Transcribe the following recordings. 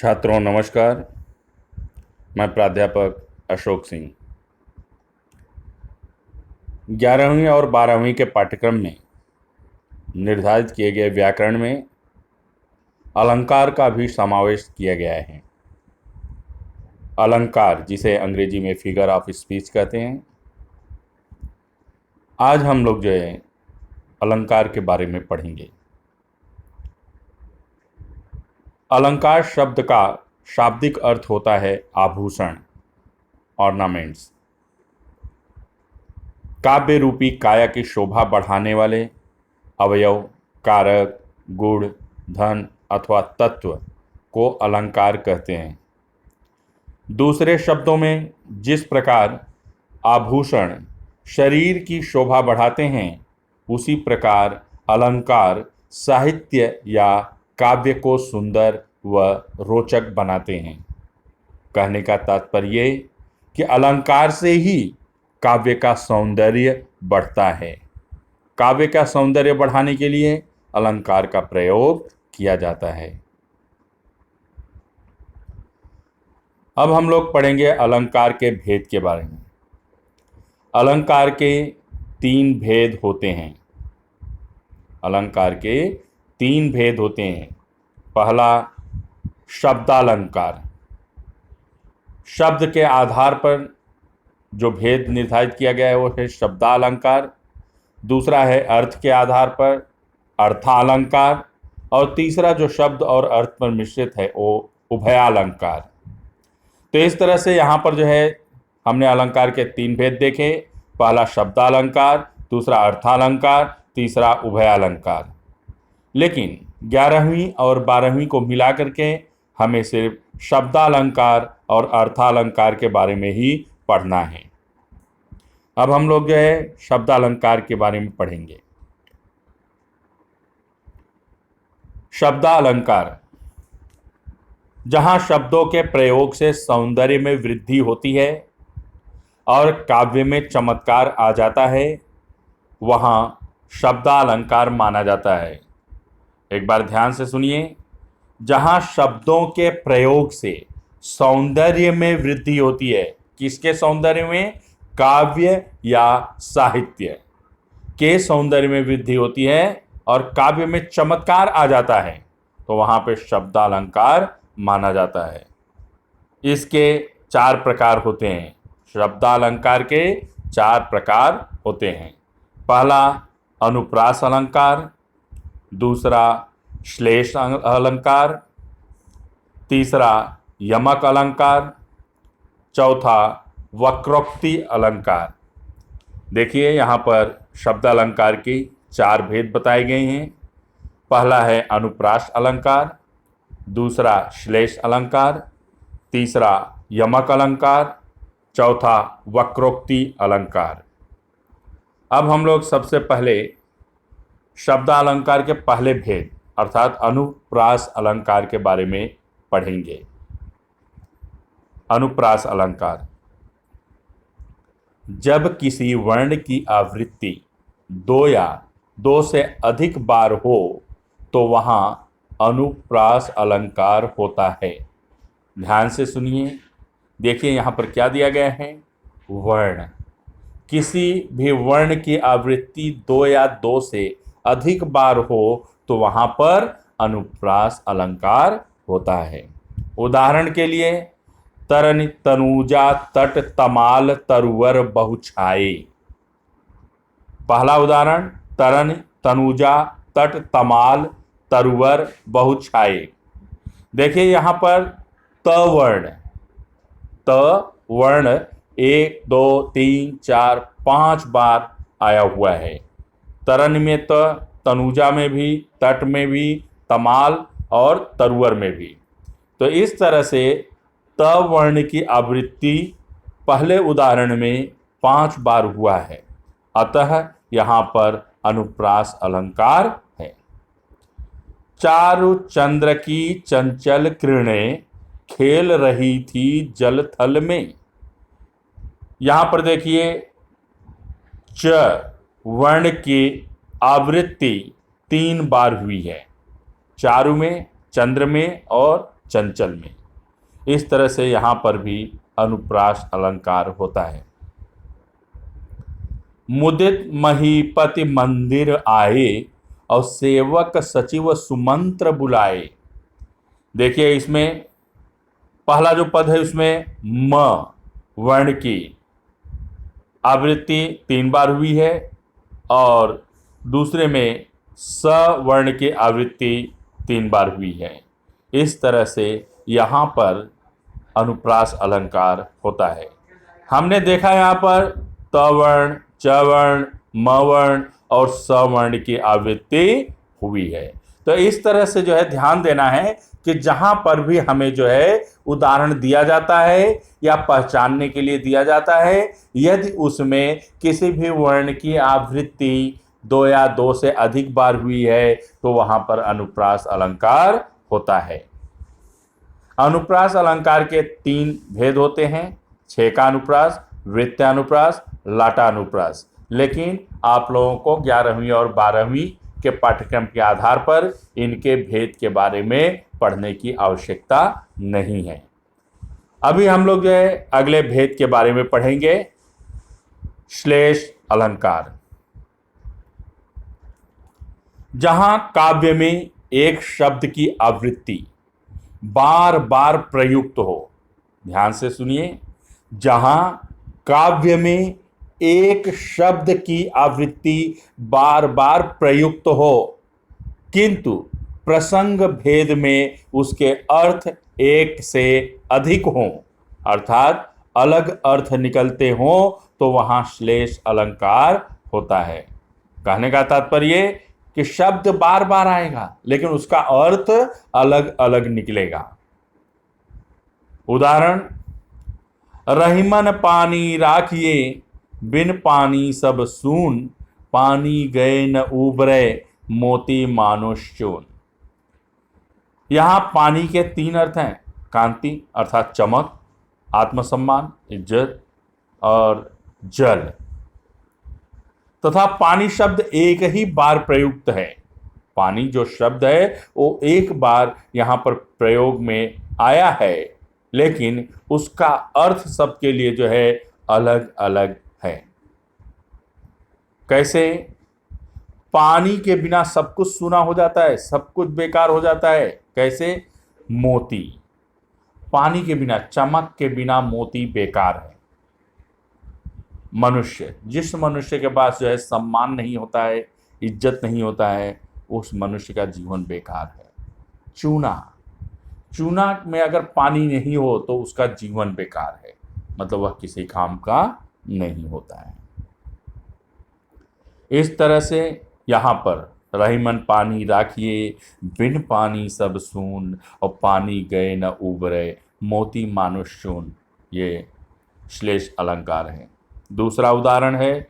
छात्रों नमस्कार। मैं प्राध्यापक अशोक सिंह 11वीं और 12वीं के पाठ्यक्रम में निर्धारित किए गए व्याकरण में अलंकार का भी समावेश किया गया है। अलंकार, जिसे अंग्रेजी में फिगर ऑफ स्पीच कहते हैं। आज हम लोग जो है अलंकार के बारे में पढ़ेंगे। अलंकार शब्द का शाब्दिक अर्थ होता है आभूषण, ऑर्नामेंट्स। काव्य रूपी काया की शोभा बढ़ाने वाले अवयव, कारक, गुण, धन अथवा तत्व को अलंकार कहते हैं। दूसरे शब्दों में, जिस प्रकार आभूषण शरीर की शोभा बढ़ाते हैं, उसी प्रकार अलंकार साहित्य या काव्य को सुंदर व रोचक बनाते हैं। कहने का तात्पर्य कि अलंकार से ही काव्य का सौंदर्य बढ़ता है। काव्य का सौंदर्य बढ़ाने के लिए अलंकार का प्रयोग किया जाता है। अब हम लोग पढ़ेंगे अलंकार के भेद के बारे में। अलंकार के 3 भेद होते हैं। अलंकार के 3 भेद होते हैं। पहला, शब्दालंकार। शब्द के आधार पर जो भेद निर्धारित किया गया है वो है शब्दालंकार। दूसरा है अर्थ के आधार पर अर्थालंकार। और तीसरा जो शब्द और अर्थ पर मिश्रित है वो उभयालंकार। तो इस तरह से यहाँ पर जो है हमने अलंकार के 3 भेद देखे। पहला शब्दालंकार, दूसरा अर्थालंकार, तीसरा उभयालंकार। लेकिन 11वीं और 12वीं को मिला करके हमें सिर्फ शब्दालंकार और अर्थालंकार के बारे में ही पढ़ना है। अब हम लोग जो है शब्दालंकार के बारे में पढ़ेंगे। शब्दालंकार, जहाँ शब्दों के प्रयोग से सौंदर्य में वृद्धि होती है और काव्य में चमत्कार आ जाता है, वहाँ शब्दालंकार माना जाता है। एक बार ध्यान से सुनिए। जहाँ शब्दों के प्रयोग से सौंदर्य में वृद्धि होती है। किसके सौंदर्य में? काव्य या साहित्य के सौंदर्य में वृद्धि होती है और काव्य में चमत्कार आ जाता है, तो वहाँ पे शब्दालंकार माना जाता है। इसके 4 प्रकार होते हैं। शब्दालंकार के 4 प्रकार होते हैं। पहला अनुप्रास अलंकार, दूसरा श्लेष अलंकार, तीसरा यमक अलंकार, चौथा वक्रोक्ति अलंकार। देखिए यहाँ पर शब्दालंकार की 4 भेद बताए गए हैं। पहला है अनुप्रास अलंकार, दूसरा श्लेष अलंकार, तीसरा यमक अलंकार, चौथा वक्रोक्ति अलंकार। अब हम लोग सबसे पहले शब्दालंकार के पहले भेद अर्थात अनुप्रास अलंकार के बारे में पढ़ेंगे। अनुप्रास अलंकार, जब किसी वर्ण की आवृत्ति 2 या 2 से अधिक बार हो तो वहाँ अनुप्रास अलंकार होता है। ध्यान से सुनिए। देखिए यहाँ पर क्या दिया गया है? वर्ण। किसी भी वर्ण की आवृत्ति 2 या 2 से अधिक बार हो तो वहाँ पर अनुप्रास अलंकार होता है। उदाहरण के लिए, तरन तनुजा तट तमाल तरुवर बहुछाए। पहला उदाहरण, तरन तनुजा तट तमाल तरुवर बहुछाए। देखिए यहाँ पर त वर्ण 1 2 3 4 5 बार आया हुआ है। तरन में त, तनुजा में भी, तट में भी, तमाल और तरुवर में भी। तो इस तरह से त वर्ण की आवृत्ति पहले उदाहरण में 5 बार हुआ है, अतः यहाँ पर अनुप्रास अलंकार है। चारु चंद्र की चंचल किरणें खेल रही थी जल थल में। यहाँ पर देखिए च वर्ण की आवृत्ति 3 बार हुई है। चारु में, चंद्र में और चंचल में। इस तरह से यहाँ पर भी अनुप्रास अलंकार होता है। मुदित महीपति मंदिर आए और सेवक सचिव सुमंत्र बुलाए। देखिए इसमें पहला जो पद है उसमें म वर्ण की आवृत्ति 3 बार हुई है और दूसरे में स वर्ण की आवृत्ति 3 बार हुई है। इस तरह से यहाँ पर अनुप्रास अलंकार होता है। हमने देखा यहाँ पर त वर्ण, च वर्ण, म वर्ण और स वर्ण की आवृत्ति हुई है। तो इस तरह से जो है ध्यान देना है कि जहां पर भी हमें जो है उदाहरण दिया जाता है या पहचानने के लिए दिया जाता है, यदि उसमें किसी भी वर्ण की आवृत्ति 2 या 2 से अधिक बार हुई है तो वहां पर अनुप्रास अलंकार होता है। अनुप्रास अलंकार के 3 भेद होते हैं, छेका अनुप्रास, वृत्तानुप्रास, लाटानुप्रास। लेकिन आप लोगों को 11वीं और 12वीं के पाठ्यक्रम के आधार पर इनके भेद के बारे में पढ़ने की आवश्यकता नहीं है। अभी हम लोग जो है अगले भेद के बारे में पढ़ेंगे, श्लेष अलंकार। जहां काव्य में एक शब्द की आवृत्ति बार बार प्रयुक्त हो, ध्यान से सुनिए, जहां काव्य में एक शब्द की आवृत्ति बार बार प्रयुक्त हो किंतु प्रसंग भेद में उसके अर्थ एक से अधिक हों, अर्थात अलग अर्थ निकलते हों, तो वहां श्लेष अलंकार होता है। कहने का तात्पर्य कि शब्द बार बार आएगा लेकिन उसका अर्थ अलग अलग निकलेगा। उदाहरण, रहीमन पानी राखिए बिन पानी सब सून, पानी गए न उबरे मोती मानुष चून। यहां पानी के 3 अर्थ हैं, कांति अर्थात चमक, आत्मसम्मान इज्जत और जल। तथा पानी शब्द एक ही बार प्रयुक्त है। पानी जो शब्द है वो एक बार यहां पर प्रयोग में आया है लेकिन उसका अर्थ सबके लिए जो है अलग अलग है। कैसे? पानी के बिना सब कुछ सूना हो जाता है, सब कुछ बेकार हो जाता है। कैसे? मोती, पानी के बिना, चमक के बिना मोती बेकार है। मनुष्य, जिस मनुष्य के पास जो है सम्मान नहीं होता है, इज्जत नहीं होता है, उस मनुष्य का जीवन बेकार है। चूना, चूना में अगर पानी नहीं हो तो उसका जीवन बेकार है, मतलब वह किसी काम का नहीं होता है। इस तरह से यहाँ पर रहीमन पानी राखिए बिन पानी सब सून, और पानी गए न उबरे मोती मानुष चून, ये श्लेष अलंकार है। दूसरा उदाहरण है,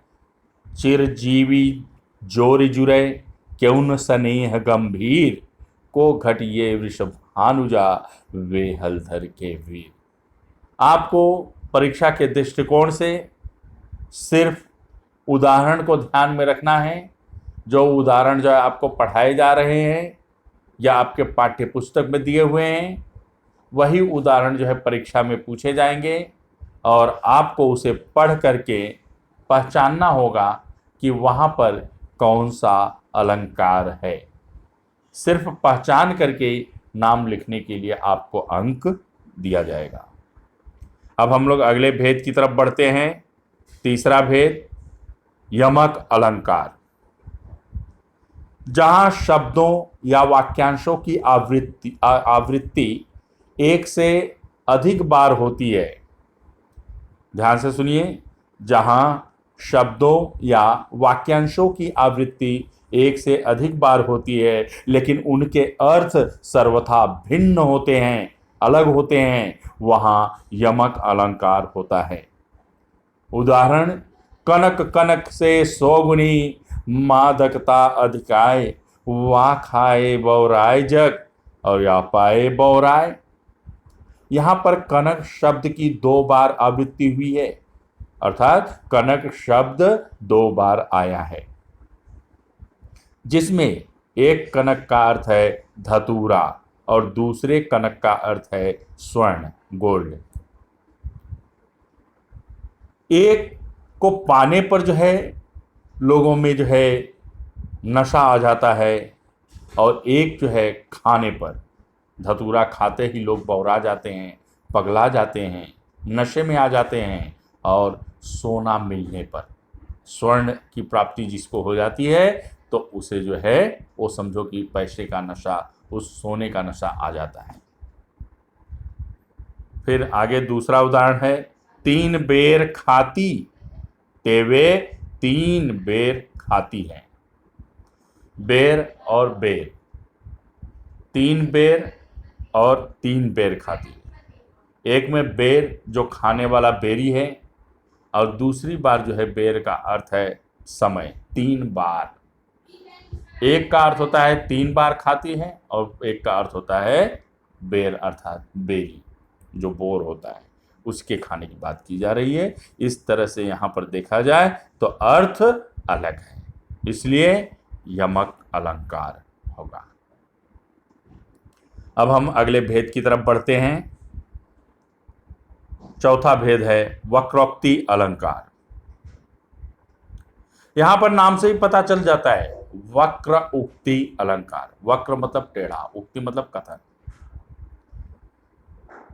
चिरजीवी जोर जुरे क्यों न स्नेह गंभीर, को घटिए वृषभानुजा वे हलधर के वीर। आपको परीक्षा के दृष्टिकोण से सिर्फ उदाहरण को ध्यान में रखना है। जो उदाहरण जो है आपको पढ़ाए जा रहे हैं या आपके पाठ्य पुस्तक में दिए हुए हैं, वही उदाहरण जो है परीक्षा में पूछे जाएंगे और आपको उसे पढ़ करके पहचानना होगा कि वहाँ पर कौन सा अलंकार है। सिर्फ पहचान करके नाम लिखने के लिए आपको अंक दिया जाएगा। अब हम लोग अगले भेद की तरफ बढ़ते हैं। तीसरा भेद, यमक अलंकार। जहां शब्दों या वाक्यांशों की आवृत्ति एक से अधिक बार होती है। ध्यान से सुनिए, जहां शब्दों या वाक्यांशों की आवृत्ति एक से अधिक बार होती है लेकिन उनके अर्थ सर्वथा भिन्न होते हैं, अलग होते हैं, वहां यमक अलंकार होता है। उदाहरण, कनक कनक से सौगुनी मादकता अधिकाय, वा खाए बौराय जग और या पाए बौराय। यहां पर कनक शब्द की 2 बार आवृत्ति हुई है, अर्थात कनक शब्द 2 बार आया है, जिसमें एक कनक का अर्थ है धतूरा और दूसरे कनक का अर्थ है स्वर्ण, गोल्ड। एक को पाने पर जो है लोगों में जो है नशा आ जाता है, और एक जो है खाने पर, धतूरा खाते ही लोग बौरा जाते हैं, पगला जाते हैं, नशे में आ जाते हैं, और सोना मिलने पर, स्वर्ण की प्राप्ति जिसको हो जाती है तो उसे जो है वो समझो कि पैसे का नशा, उस सोने का नशा आ जाता है। फिर आगे दूसरा उदाहरण है, 3 बेर खाती तेवे 3 बेर खाती है। बेर और बेर, 3 बेर और 3 बेर खाती है। एक में बेर जो खाने वाला बेरी है, और दूसरी बार जो है बेर का अर्थ है समय, 3 बार। एक का अर्थ होता है 3 बार खाती है, और एक का अर्थ होता है बेर अर्थात बेरी, जो बोर होता है उसके खाने की बात की जा रही है। इस तरह से यहाँ पर देखा जाए तो अर्थ अलग है, इसलिए यमक अलंकार होगा। अब हम अगले भेद की तरफ बढ़ते हैं। चौथा भेद है वक्रोक्ति अलंकार। यहां पर नाम से ही पता चल जाता है, वक्र उक्ति अलंकार। वक्र मतलब टेढ़ा, उक्ति मतलब कथन।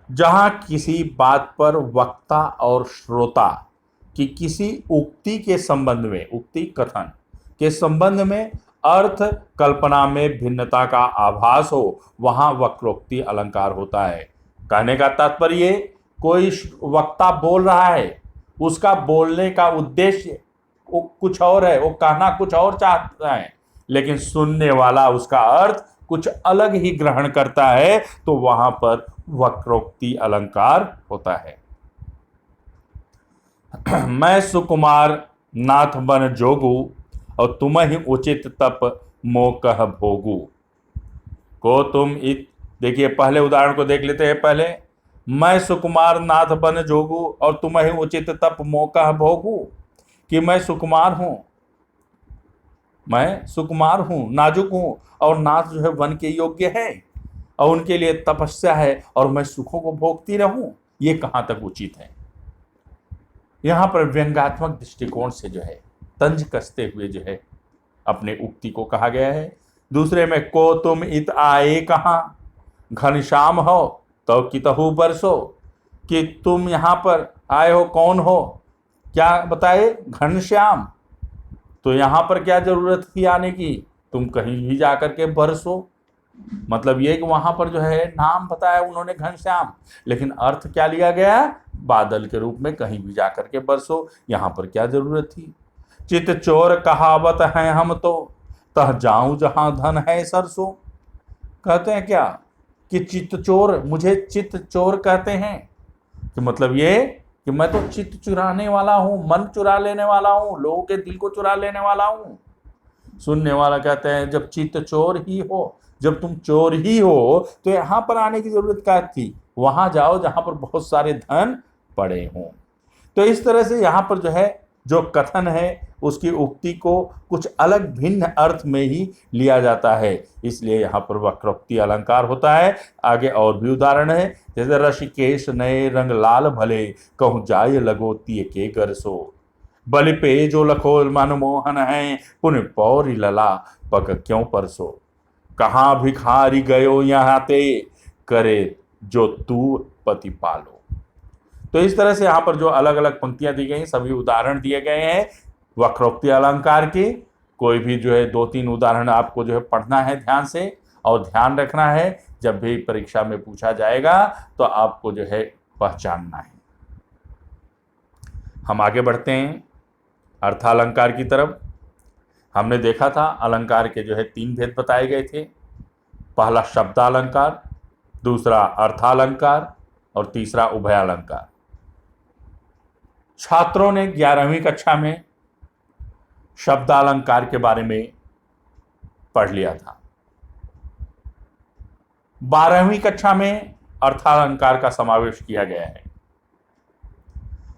जहां किसी बात पर वक्ता और श्रोता की किसी उक्ति के संबंध में, उक्ति कथन के संबंध में अर्थ कल्पना में भिन्नता का आभास हो, वहां वक्रोक्ति अलंकार होता है। कहने का तात्पर्य, कोई वक्ता बोल रहा है, उसका बोलने का उद्देश्य वो कुछ और है, वो कहना कुछ और चाहता है, लेकिन सुनने वाला उसका अर्थ कुछ अलग ही ग्रहण करता है, तो वहां पर वक्रोक्ति अलंकार होता है। मैं सुकुमार नाथ बन जोगू, और तुम ही उचित तप मोकह भोगू। को तुम इत, देखिए पहले उदाहरण को देख लेते हैं पहले। मैं सुकुमार नाथ बन जोगू, और तुम ही उचित तप मोकह भोगू, कि मैं सुकुमार हूं, मैं सुकुमार हूं, नाजुक हूं, और नाथ जो है वन के योग्य है, और उनके लिए तपस्या है, और मैं सुखों को भोगती रहूं, ये कहां तक उचित है। यहां पर व्यंग्यात्मक दृष्टिकोण से जो है तंज कसते हुए जो है अपने उक्ति को कहा गया है। दूसरे में, को तुम इत आए कहां, घनश्याम हो तो कितहु बरसो, कि तुम यहां पर आए हो, कौन हो, क्या बताए, घनश्याम, तो यहां पर क्या जरूरत थी आने की, तुम कहीं भी जाकर के बरसो। मतलब ये कि वहां पर जो है नाम बताया उन्होंने घनश्याम, लेकिन अर्थ क्या लिया गया, बादल के रूप में कहीं भी जाकर के बरसो, यहां पर क्या जरूरत थी। चित चोर कहावत है हम तो, तह जाऊं जहां धन है सरसों। कहते हैं क्या कि चित्त चोर, मुझे चित्त चोर कहते हैं, कि मतलब ये कि मैं तो चित्त चुराने वाला हूं, मन चुरा लेने वाला हूं, लोगों के दिल को चुरा लेने वाला हूं। सुनने वाला कहते हैं, जब चित्त चोर ही हो, जब तुम चोर ही हो, तो यहां पर आने की जरूरत क्या थी, वहां जाओ जहां पर बहुत सारे धन पड़े हों। तो इस तरह से यहां पर जो है जो कथन है उसकी उक्ति को कुछ अलग भिन्न अर्थ में ही लिया जाता है, इसलिए यहाँ पर वक्रोक्ति अलंकार होता है। आगे और भी उदाहरण है, जैसे ऋषिकेश नए रंग लाल भले, कहूँ जाय लगो तिय के गरसो, बलि पे जो लखो मनमोहन है, पुण्य पौरी लला पग क्यों परसो, कहाँ भिखारी गयो यहाँ ते, करे जो तू पति पालो। तो इस तरह से यहाँ पर जो अलग अलग पंक्तियां दी गई, सभी उदाहरण दिए गए हैं वक्रोक्ति अलंकार की। कोई भी जो है 2-3 उदाहरण आपको जो है पढ़ना है ध्यान से, और ध्यान रखना है जब भी परीक्षा में पूछा जाएगा तो आपको जो है पहचानना है। हम आगे बढ़ते हैं अर्थालंकार की तरफ। हमने देखा था अलंकार के जो है 3 भेद बताए गए थे, पहला शब्दालंकार, दूसरा अर्थालंकार, और तीसरा उभयालंकार। छात्रों ने 11वीं कक्षा में शब्दालंकार के बारे में पढ़ लिया था। 12वीं कक्षा में अर्थालंकार का समावेश किया गया है,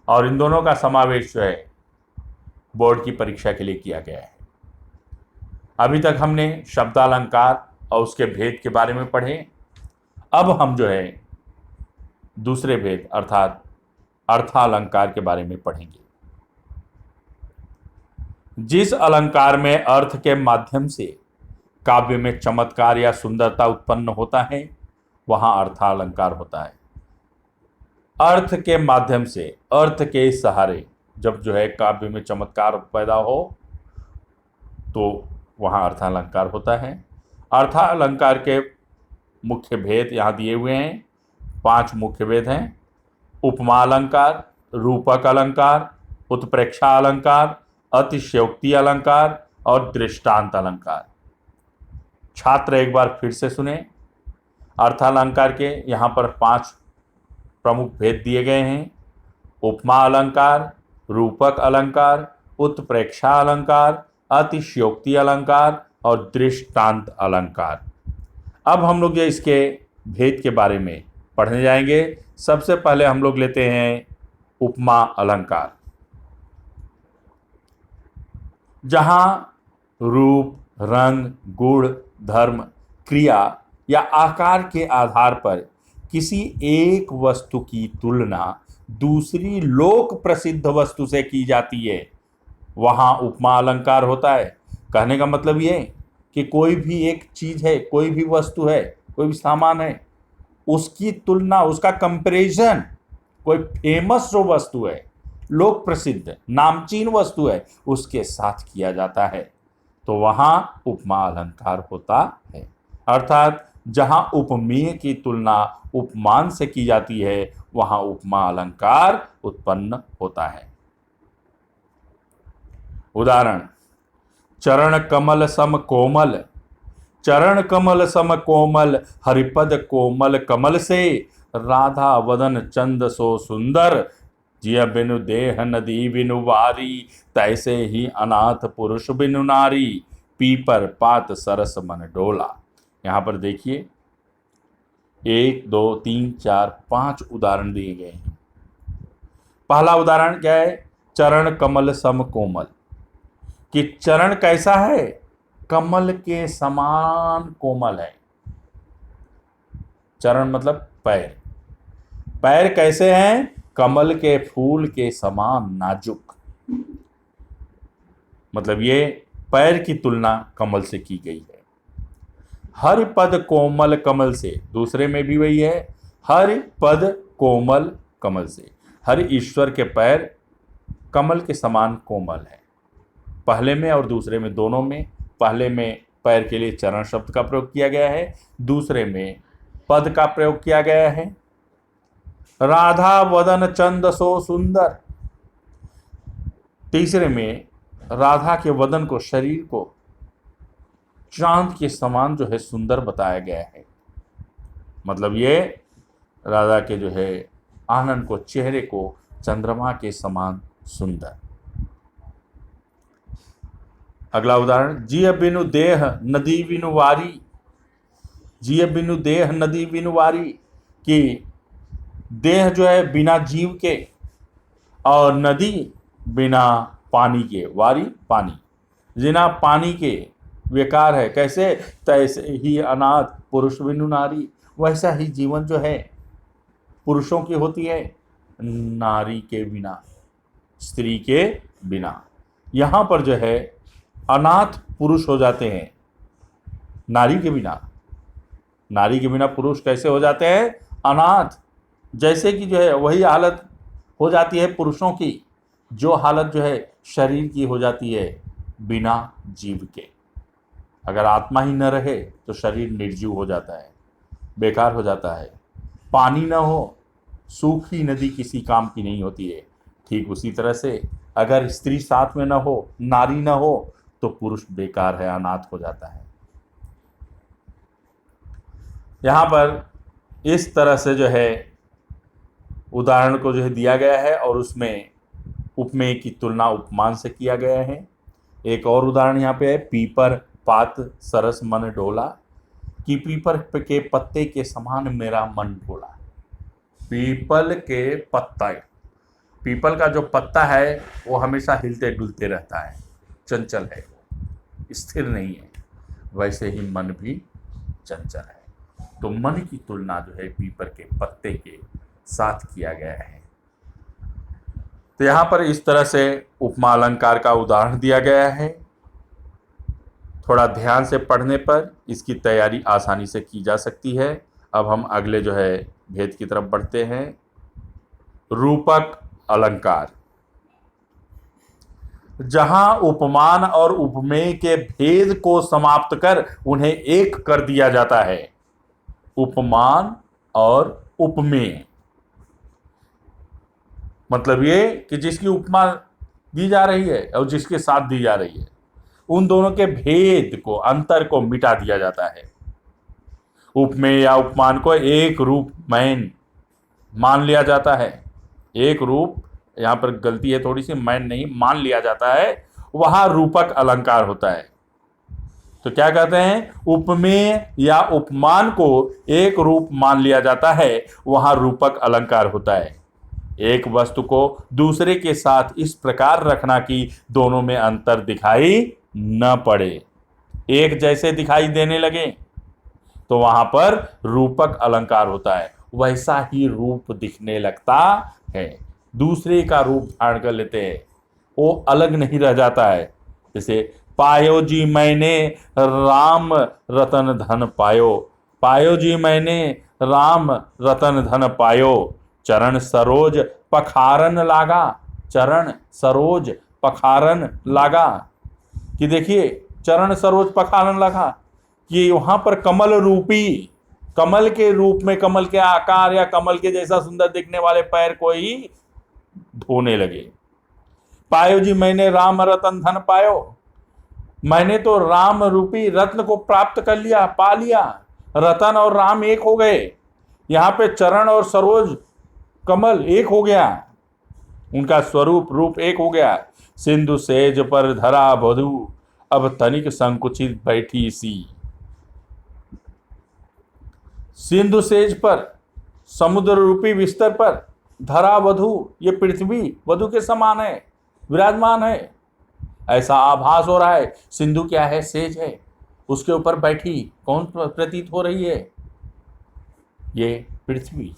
और इन दोनों का समावेश जो है बोर्ड की परीक्षा के लिए किया गया है। अभी तक हमने शब्दालंकार और उसके भेद के बारे में पढ़े, अब हम जो है दूसरे भेद अर्थात अर्थालंकार के बारे में पढ़ेंगे। जिस अलंकार में अर्थ के माध्यम से काव्य में चमत्कार या सुंदरता उत्पन्न होता है वहां अर्थालंकार होता है। अर्थ के माध्यम से, अर्थ के सहारे जब जो है काव्य में चमत्कार पैदा हो तो वहां अर्थालंकार होता है। अर्थालंकार के मुख्य भेद यहां दिए हुए हैं। 5 मुख्य भेद हैं। उपमा अलंकार, रूपक अलंकार, उत्प्रेक्षा अलंकार, अतिशयोक्ति अलंकार और दृष्टांत अलंकार। छात्र एक बार फिर से सुने। अर्थालंकार के यहाँ पर 5 प्रमुख भेद दिए गए हैं। उपमा अलंकार, रूपक अलंकार, उत्प्रेक्षा अलंकार, अतिशयोक्ति अलंकार और दृष्टांत अलंकार। अब हम लोग ये इसके भेद के बारे में पढ़ने जाएंगे। सबसे पहले हम लोग लेते हैं उपमा अलंकार, जहां रूप, रंग, गुण, धर्म, क्रिया या आकार के आधार पर किसी एक वस्तु की तुलना दूसरी लोक प्रसिद्ध वस्तु से की जाती है, वहां उपमा अलंकार होता है। कहने का मतलब ये कि कोई भी एक चीज है, कोई भी वस्तु है, कोई भी सामान है, उसकी तुलना, उसका कंपैरिजन कोई फेमस जो वस्तु है, लोक प्रसिद्ध नामचीन वस्तु है, उसके साथ किया जाता है, तो वहां उपमा अलंकार होता है। अर्थात जहां उपमेय की तुलना उपमान से की जाती है वहां उपमा अलंकार उत्पन्न होता है। उदाहरण: चरण कमल सम कोमल, चरण कमल सम कोमल, हरिपद कोमल कमल से, राधा वदन चंद सो सुंदर, जिय बिनु देह नदी बिनु वारी, तैसे ही अनाथ पुरुष बिनु नारी, पीपर पात सरस मन डोला। यहां पर देखिए 1 2 3 4 5 उदाहरण दिए गए हैं। पहला उदाहरण क्या है? चरण कमल सम कोमल, कि चरण कैसा है? कमल के समान कोमल है। चरण मतलब पैर, पैर कैसे हैं? कमल के फूल के समान नाजुक। मतलब ये पैर की तुलना कमल से की गई है। हर पद कोमल कमल से, दूसरे में भी वही है, हर पद कोमल कमल से। हर ईश्वर के पैर कमल के समान कोमल है। पहले में और दूसरे में, दोनों में, पहले में पैर के लिए चरण शब्द का प्रयोग किया गया है, दूसरे में पद का प्रयोग किया गया है। राधा वदन चंद सो सुंदर, तीसरे में राधा के वदन को, शरीर को चांद के समान जो है सुंदर बताया गया है। मतलब ये राधा के जो है आनंद को, चेहरे को चंद्रमा के समान सुंदर। अगला उदाहरण: जिय बिनु देह नदी बिनु वारी, जिय बिनु देह नदी बिनु वारी, कि देह जो है बिना जीव के और नदी बिना पानी के, वारी पानी, बिना पानी के बेकार है। कैसे? तैसे ही अनाथ पुरुष बिनु नारी, वैसा ही जीवन जो है पुरुषों की होती है, नारी के बिना, स्त्री के बिना। यहाँ पर जो है अनाथ पुरुष हो जाते हैं नारी के बिना। नारी के बिना पुरुष कैसे हो जाते हैं? अनाथ। जैसे कि जो है वही हालत हो जाती है पुरुषों की, जो हालत जो है शरीर की हो जाती है बिना जीव के। अगर आत्मा ही न रहे तो शरीर निर्जीव हो जाता है, बेकार हो जाता है। पानी न हो, सूखी नदी किसी काम की नहीं होती है। ठीक उसी तरह से अगर स्त्री साथ में न हो, नारी न हो, तो पुरुष बेकार है, अनाथ हो जाता है। यहाँ पर इस तरह से जो है उदाहरण को जो है दिया गया है और उसमें उपमेय की तुलना उपमान से किया गया है। एक और उदाहरण यहाँ पे है, पीपर पात सरस मन डोला, कि पीपर के पत्ते के समान मेरा मन डोला। पीपल के पत्ता, पीपल का जो पत्ता है वो हमेशा हिलते डुलते रहता है, चंचल है, स्थिर नहीं है, वैसे ही मन भी चंचल है। तो मन की तुलना जो है पीपर के पत्ते के साथ किया गया है। तो यहां पर इस तरह से उपमा अलंकार का उदाहरण दिया गया है। थोड़ा ध्यान से पढ़ने पर इसकी तैयारी आसानी से की जा सकती है। अब हम अगले जो है भेद की तरफ बढ़ते हैं। रूपक अलंकार, जहां उपमान और उपमेय के भेद को समाप्त कर उन्हें एक कर दिया जाता है। उपमान और उपमेय मतलब ये कि जिसकी उपमा दी जा रही है और जिसके साथ दी जा रही है, उन दोनों के भेद को, अंतर को मिटा दिया जाता है। उपमेय या उपमान को एक रूप मैन मान लिया जाता है। एक रूप, यहां पर गलती है थोड़ी सी, मैन नहीं मान लिया जाता है, वहां रूपक अलंकार होता है। तो क्या कहते हैं, उपमेय या उपमान को एक रूप मान लिया जाता है, वहां रूपक अलंकार होता है। एक वस्तु को दूसरे के साथ इस प्रकार रखना कि दोनों में अंतर दिखाई न पड़े, एक जैसे दिखाई देने लगे, तो वहां पर रूपक अलंकार होता है। वैसा ही रूप दिखने लगता है, दूसरे का रूप धारण कर लेते हैं, वो अलग नहीं रह जाता है। जैसे पायो जी मैंने राम रतन धन पायो, पायो जी मैंने राम रतन धन पायो, चरण सरोज पखारन लागा, चरण सरोज पखारन लागा। कि देखिए चरण सरोज पखारन लगा कि वहां पर कमल रूपी, कमल के रूप में, कमल के आकार या कमल के जैसा सुंदर दिखने वाले पैर को ही धोने लगे। पायो जी मैंने राम रतन धन पायो, मैंने तो राम रूपी रत्न को प्राप्त कर लिया, पा लिया, रतन और राम एक हो गए। यहां पे चरण और सरोज कमल एक हो गया, उनका स्वरूप रूप एक हो गया। सिंधु सेज पर धरा वधु, अब तनिक संकुचित बैठी सी। सिंधु सेज पर, समुद्र रूपी बिस्तर पर धरा वधु, ये पृथ्वी वधु के समान है, विराजमान है, ऐसा आभास हो रहा है। सिंधु क्या है, सेज है, उसके ऊपर बैठी कौन प्रतीत हो रही है, ये पृथ्वी।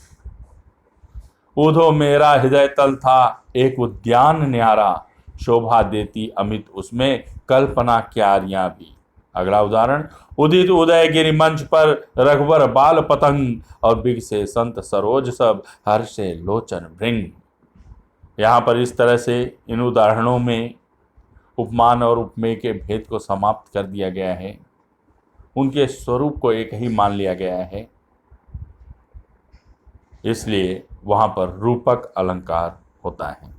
उधो मेरा हृदय तल था एक उद्यान न्यारा, शोभा देती अमित उसमें कल्पना क्यारियां भी। अगला उदाहरण, उदित उदयगिरि मंच पर रघुवर बाल पतंग, और बिग से संत सरोज सब हर्षे लोचन भृंग। यहाँ पर इस तरह से इन उदाहरणों में उपमान और उपमेय के भेद को समाप्त कर दिया गया है, उनके स्वरूप को एक ही मान लिया गया है, इसलिए वहां पर रूपक अलंकार होता है।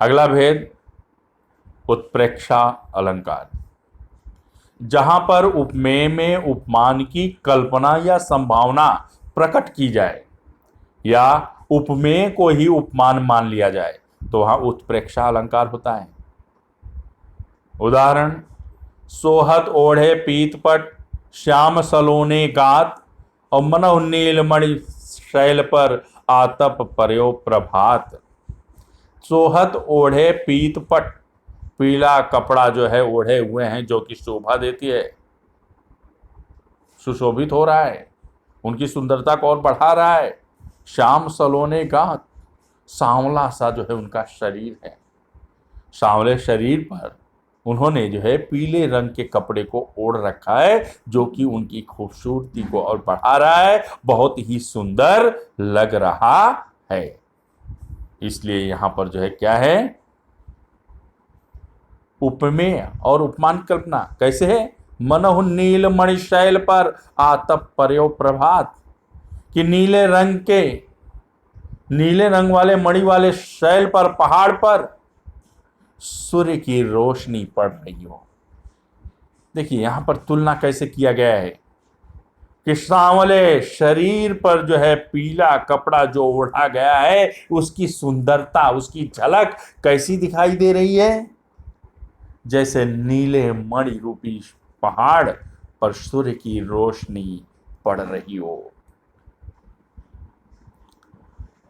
अगला भेद, उत्प्रेक्षा अलंकार, जहां पर उपमेय में उपमान की कल्पना या संभावना प्रकट की जाए या उपमेय को ही उपमान मान लिया जाए, तो वहां उत्प्रेक्षा अलंकार होता है। उदाहरण, सोहत ओढ़े पीतपट, श्याम सलोने गात, और मनोह नीलमणि शैल पर आतप पर्यो प्रभात। सोहत ओढ़े पीतपट, पीला कपड़ा जो है ओढ़े हुए हैं, जो कि शोभा देती है, सुशोभित हो रहा है, उनकी सुंदरता को और बढ़ा रहा है। श्याम सलोने गात, सांवला सा जो है उनका शरीर है, सांवले शरीर पर उन्होंने जो है पीले रंग के कपड़े को ओढ़ रखा है, जो कि उनकी खूबसूरती को और बढ़ा रहा है, बहुत ही सुंदर लग रहा है। इसलिए यहां पर जो है क्या है, उपमेय और उपमान कल्पना कैसे है, मनोह नील मणि शैल पर आतप पर्यो प्रभात, कि नीले रंग वाले मणि वाले शैल पर, पहाड़ पर सूर्य की रोशनी पड़ रही हो। देखिए यहां पर तुलना कैसे किया गया है कि सांवले शरीर पर जो है पीला कपड़ा जो ओढ़ा गया है, उसकी सुंदरता, उसकी झलक कैसी दिखाई दे रही है, जैसे नीले मणि रूपी पहाड़ पर सूर्य की रोशनी पड़ रही हो।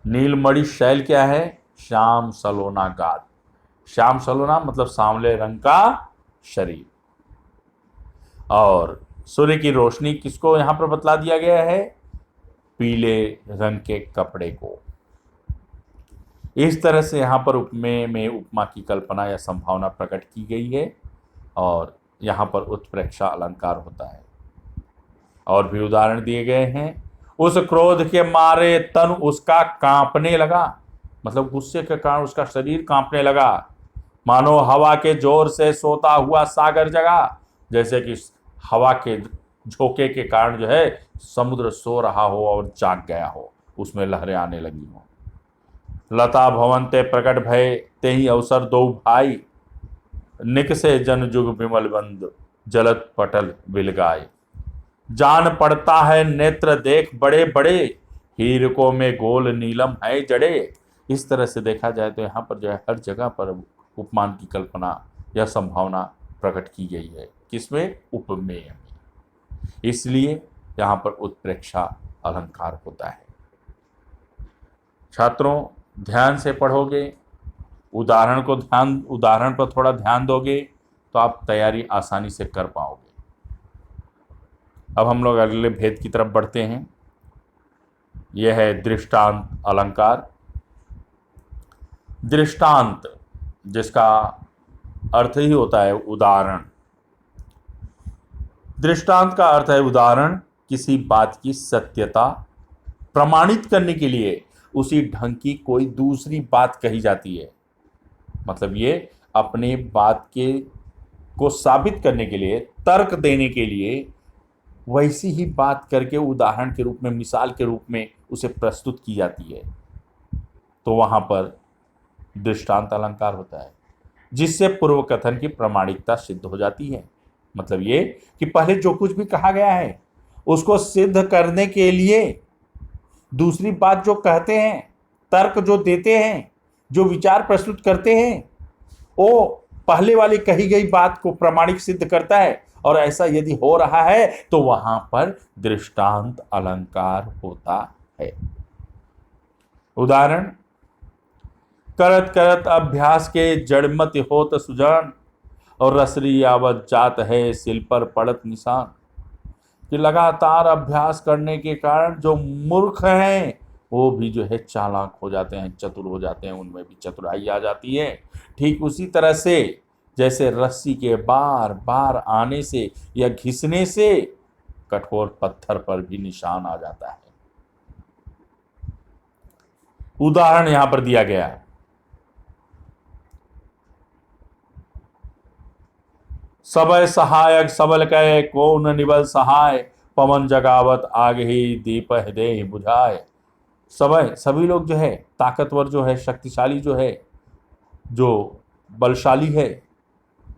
नीलमणि शैल क्या है, श्याम सलोना गात, श्याम सलोना मतलब सांवले रंग का शरीर। और सूर्य की रोशनी किसको यहाँ पर बतला दिया गया है? पीले रंग के कपड़े को। इस तरह से यहाँ पर उपमेय में उपमा की कल्पना या संभावना प्रकट की गई है और यहाँ पर उत्प्रेक्षा अलंकार होता है। और भी उदाहरण दिए गए हैं। उस क्रोध के मारे तन उसका कांपने लगा, मतलब गुस्से के कारण उसका शरीर कांपने लगा, मानो हवा के जोर से सोता हुआ सागर जगा, जैसे कि हवा के झोंके के कारण जो है समुद्र सो रहा हो और जाग गया हो, उसमें लहरें आने लगी हो। लता भवन ते प्रकट भय ते ही अवसर दो भाई, निकसे जन जुग विमल बंद जलत पटल बिलगाए। जान पड़ता है नेत्र देख बड़े बड़े, हीरकों में गोल नीलम है जड़े। इस तरह से देखा जाए तो यहाँ पर जो है हर जगह पर उपमान की कल्पना या संभावना प्रकट की गई है। किसमें? उपमेय में। इसलिए यहाँ पर उत्प्रेक्षा अलंकार होता है। छात्रों, ध्यान से पढ़ोगे, उदाहरण पर थोड़ा ध्यान दोगे तो आप तैयारी आसानी से कर पाओगे। अब हम लोग अगले भेद की तरफ बढ़ते हैं। यह है दृष्टांत अलंकार। दृष्टांत, जिसका अर्थ ही होता है उदाहरण। दृष्टांत का अर्थ है उदाहरण, किसी बात की सत्यता प्रमाणित करने के लिए उसी ढंग की कोई दूसरी बात कही जाती है। मतलब ये अपने बात के को साबित करने के लिए, तर्क देने के लिए वैसी ही बात करके उदाहरण के रूप में, मिसाल के रूप में उसे प्रस्तुत की जाती है, तो वहां पर दृष्टांत अलंकार होता है, जिससे पूर्व कथन की प्रामाणिकता सिद्ध हो जाती है। मतलब ये कि पहले जो कुछ भी कहा गया है उसको सिद्ध करने के लिए दूसरी बात जो कहते हैं, तर्क जो देते हैं, जो विचार प्रस्तुत करते हैं, वो पहले वाली कही गई बात को प्रामाणिक सिद्ध करता है। और ऐसा यदि हो रहा है तो वहां पर दृष्टांत अलंकार होता है। उदाहरण, करत करत अभ्यास के जड़मत होत सुजान, और रसरी आवत जात है सिल पर पड़त निशान। कि लगातार अभ्यास करने के कारण जो मूर्ख हैं वो भी जो है चालाक हो जाते हैं, चतुर हो जाते हैं, उनमें भी चतुराई आ जाती है। ठीक उसी तरह से जैसे रस्सी के बार बार आने से या घिसने से कठोर पत्थर पर भी निशान आ जाता है। उदाहरण यहां पर दिया गया, सबय सहायक सबल कहे कौन निबल सहाय, पवन जगावत आग ही दीप हृदय बुझाए। सबय, सभी लोग जो है ताकतवर, जो है शक्तिशाली, जो है जो बलशाली है,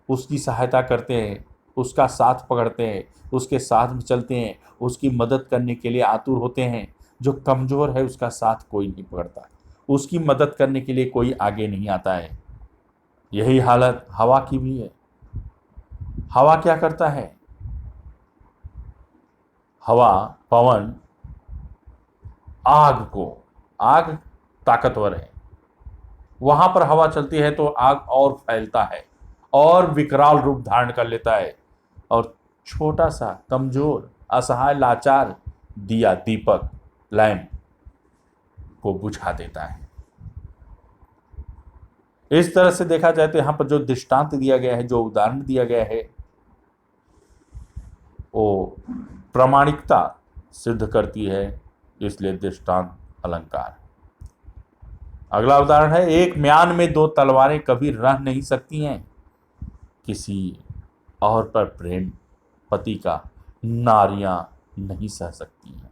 उसकी सहायता करते हैं, उसका साथ पकड़ते हैं, उसके साथ में चलते हैं, उसकी मदद करने के लिए आतुर होते हैं। जो कमज़ोर है उसका साथ कोई नहीं पकड़ता, उसकी मदद करने के लिए कोई आगे नहीं आता है। यही हालत हवा की भी है। हवा क्या करता है? हवा, पवन, आग ताकतवर है, वहां पर हवा चलती है तो आग और फैलता है और विकराल रूप धारण कर लेता है, और छोटा सा कमजोर असहाय लाचार दिया, दीपक, लैंप को बुझा देता है। इस तरह से देखा जाए तो यहां पर जो दृष्टांत दिया गया है, जो उदाहरण दिया गया है, वो प्रामाणिकता सिद्ध करती है, इसलिए दृष्टांत अलंकार। अगला उदाहरण है, एक म्यान में दो तलवारें कभी रह नहीं सकती हैं, किसी और पर प्रेम पति का नारियां नहीं सह सकती हैं।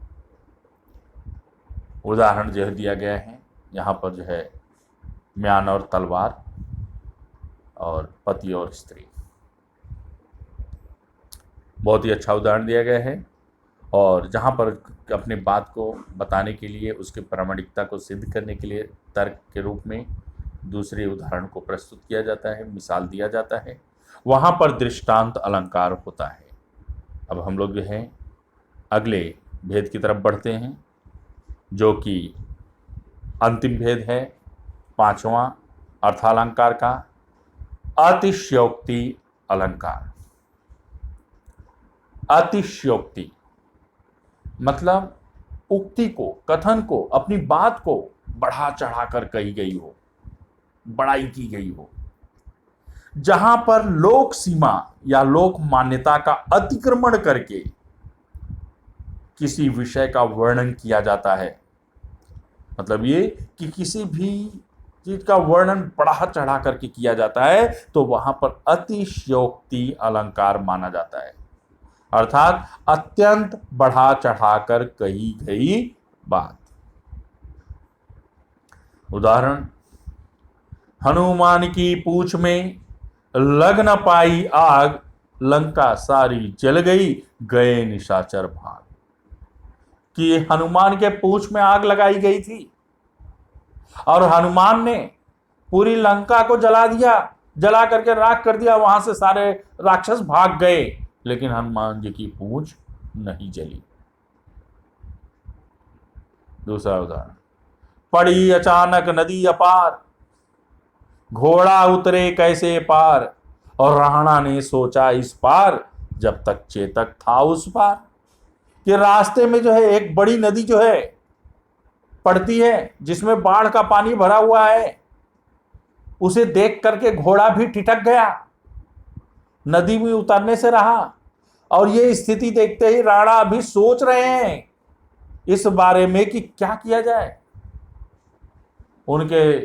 उदाहरण जो दिया गया है यहाँ पर जो है म्यान और तलवार और पति और स्त्री, बहुत ही अच्छा उदाहरण दिया गया है। और जहाँ पर अपने बात को बताने के लिए, उसकी प्रामाणिकता को सिद्ध करने के लिए तर्क के रूप में दूसरे उदाहरण को प्रस्तुत किया जाता है, मिसाल दिया जाता है, वहाँ पर दृष्टांत अलंकार होता है। अब हम लोग जो है अगले भेद की तरफ बढ़ते हैं, जो कि अंतिम भेद है, पांचवा अर्थालंकार का, अतिशयोक्ति अलंकार। अतिशयोक्ति मतलब उक्ति को, कथन को, अपनी बात को बढ़ा चढ़ाकर कही गई हो, बड़ाई की गई हो। जहां पर लोक सीमा या लोक मान्यता का अतिक्रमण करके किसी विषय का वर्णन किया जाता है, मतलब ये कि किसी भी चीज का वर्णन बढ़ा चढ़ा करके किया जाता है, तो वहां पर अतिशयोक्ति अलंकार माना जाता है, अर्थात अत्यंत बढ़ा चढ़ाकर कही गई बात। उदाहरण, हनुमान की पूंछ में लग न पाई आग, लंका सारी जल गई, गए निशाचर भाग। कि हनुमान के पूंछ में आग लगाई गई थी और हनुमान ने पूरी लंका को जला दिया, जला करके राख कर दिया, वहां से सारे राक्षस भाग गए, लेकिन हनुमान जी की पूंछ नहीं जली। दूसरा उदाहरण, पड़ी अचानक नदी अपार, घोड़ा उतरे कैसे पार, और राणा ने सोचा इस पार, जब तक चेतक था उस पार। कि रास्ते में जो है एक बड़ी नदी जो है पड़ती है, जिसमें बाढ़ का पानी भरा हुआ है, उसे देख करके घोड़ा भी ठिठक गया, नदी में उतरने से रहा। और ये स्थिति देखते ही राणा अभी सोच रहे हैं इस बारे में कि क्या किया जाए। उनके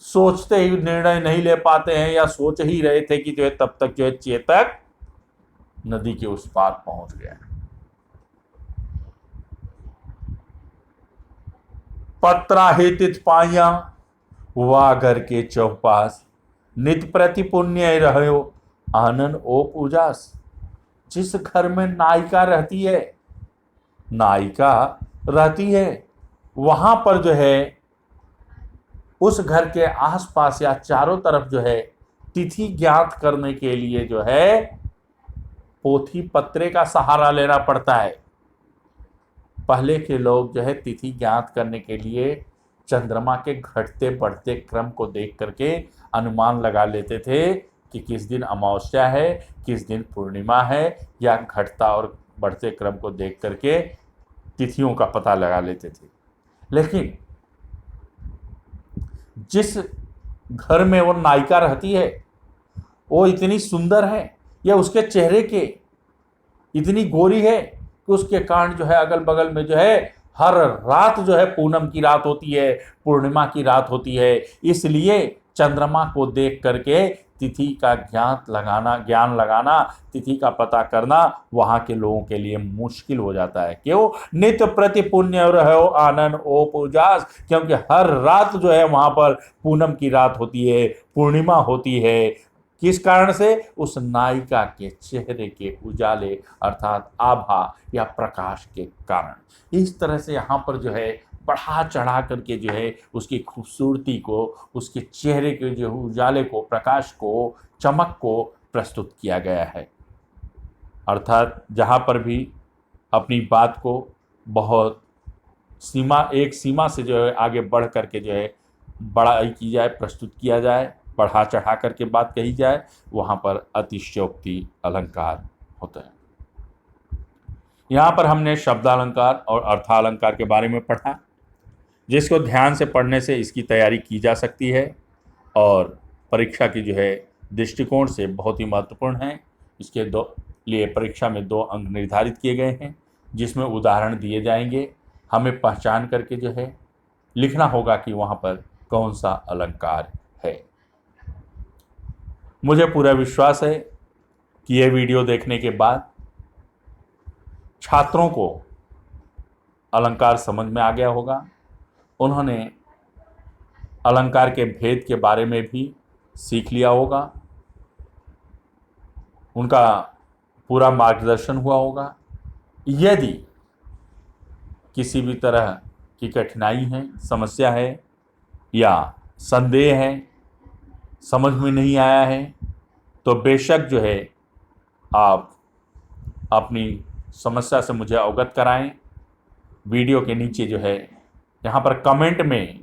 सोचते ही निर्णय नहीं ले पाते हैं, या सोच ही रहे थे कि जो है तब तक जो है चेतक नदी के उस पार पहुंच गया। पत्रा हितित पाइया, हुआ घर के चौपास, नित प्रति पुण्य रहो, आनंद ओप उजास। जिस घर में नायिका रहती है, वहां पर जो है उस घर के आसपास या चारों तरफ जो है तिथि ज्ञात करने के लिए जो है पोथी पत्रे का सहारा लेना पड़ता है। पहले के लोग जो है तिथि ज्ञात करने के लिए चंद्रमा के घटते बढ़ते क्रम को देख करके अनुमान लगा लेते थे कि किस दिन अमावस्या है, किस दिन पूर्णिमा है, या घटता और बढ़ते क्रम को देख करके तिथियों का पता लगा लेते थे। लेकिन जिस घर में वो नायिका रहती है वो इतनी सुंदर है, या उसके चेहरे के इतनी गोरी है कि उसके कारण जो है अगल बगल में जो है हर रात जो है पूनम की रात होती है, पूर्णिमा की रात होती है। इसलिए चंद्रमा को देख करके तिथि का ज्ञान लगाना, तिथि का पता करना वहां के लोगों के लिए मुश्किल हो जाता है। क्यों? नित्य प्रति पुण्य रहो, आनंद ओप उजास। क्योंकि हर रात जो है वहां पर पूनम की रात होती है, पूर्णिमा होती है। किस कारण से? उस नायिका के चेहरे के उजाले अर्थात आभा या प्रकाश के कारण। इस तरह से यहाँ पर जो है बढ़ा चढ़ा करके जो है उसकी खूबसूरती को, उसके चेहरे के जो उजाले को, प्रकाश को, चमक को प्रस्तुत किया गया है। अर्थात जहाँ पर भी अपनी बात को बहुत एक सीमा से जो है आगे बढ़ करके जो है बड़ाई की जाए, प्रस्तुत किया जाए, बढ़ा चढ़ा करके बात कही जाए, वहाँ पर अतिशयोक्ति अलंकार होता है। यहाँ पर हमने शब्दालंकार और अर्थालंकार के बारे में पढ़ा, जिसको ध्यान से पढ़ने से इसकी तैयारी की जा सकती है और परीक्षा की जो है दृष्टिकोण से बहुत ही महत्वपूर्ण है। इसके लिए परीक्षा में 2 अंक निर्धारित किए गए हैं, जिसमें उदाहरण दिए जाएंगे। हमें पहचान करके जो है लिखना होगा कि वहाँ पर कौन सा अलंकार है। मुझे पूरा विश्वास है कि यह वीडियो देखने के बाद छात्रों को अलंकार समझ में आ गया होगा। उन्होंने अलंकार के भेद के बारे में भी सीख लिया होगा, उनका पूरा मार्गदर्शन हुआ होगा। यदि किसी भी तरह की कठिनाई है, समस्या है या संदेह है, समझ में नहीं आया है, तो बेशक जो है आप अपनी समस्या से मुझे अवगत कराएं। वीडियो के नीचे जो है यहाँ पर कमेंट में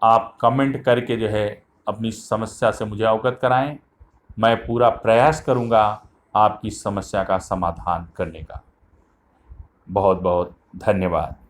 आप कमेंट करके जो है अपनी समस्या से मुझे अवगत कराएं। मैं पूरा प्रयास करूँगा आपकी समस्या का समाधान करने का। बहुत बहुत धन्यवाद।